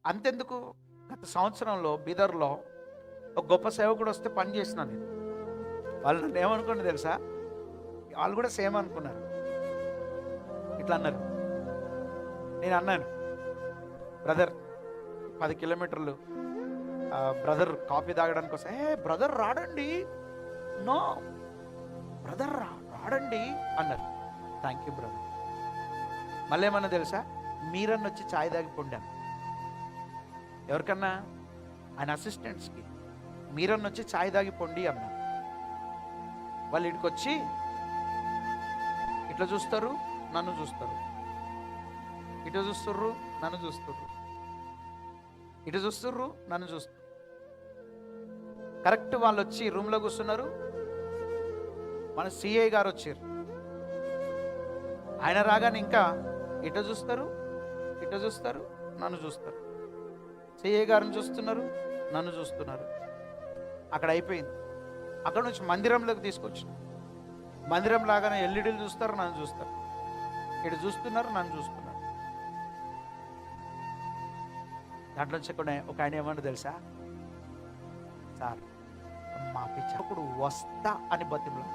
అంతెందుకు, గత సంవత్సరంలో బీదర్లో ఒక గొప్ప సేవకుడు వస్తే పని చేసిన నేను. వాళ్ళు నన్ను ఏమనుకున్నారు తెలుసా? వాళ్ళు కూడా సేమ్ అనుకున్నారు. ఇట్లా అన్నారు. నేను అన్నాను, బ్రదర్ 10 కిలోమీటర్లు బ్రదర్ కాఫీ తాగడానికి వస్తే, బ్రదర్ రాడండి, నో బ్రదర్ రాడండి అన్నారు. Thank you brother. మళ్ళీ ఏమన్నా తెలుసా? మీరన్న వచ్చి ఛాయ్ తాగి పొండాను. ఎవరికన్నా? ఆయన అసిస్టెంట్స్కి. మీరన్న వచ్చి ఛాయ్ తాగి పొండి అన్నారు. వాళ్ళు ఇక్కడికి వచ్చి ఇట్లా చూస్తారు, నన్ను చూస్తారు, ఇటు చూస్తుర్రు, నన్ను చూస్తుర్రు, ఇటు చూస్తుర్రు, నన్ను చూస్తారు. కరెక్ట్ వాళ్ళు వచ్చి రూమ్లో కూర్చున్నారు. మన సిఐ గారు వచ్చారు. ఆయన రాగానే ఇంకా ఇటు చూస్తారు, ఇటు చూస్తారు, నన్ను చూస్తారు. సిఐ గారిని చూస్తున్నారు, నన్ను చూస్తున్నారు. అక్కడ అయిపోయింది. అక్కడ నుంచి మందిరంలోకి తీసుకొచ్చిన. మందిరం లాగానే ఎల్ఈడీలు చూస్తారు, నన్ను చూస్తారు, ఇటు చూస్తున్నారు, నన్ను చూస్తున్నారు. దాంట్లో ఒక ఆయన ఏమన్నా తెలుసా? సార్ మా పిచ్చాకుడు వస్తా అని బతిమలా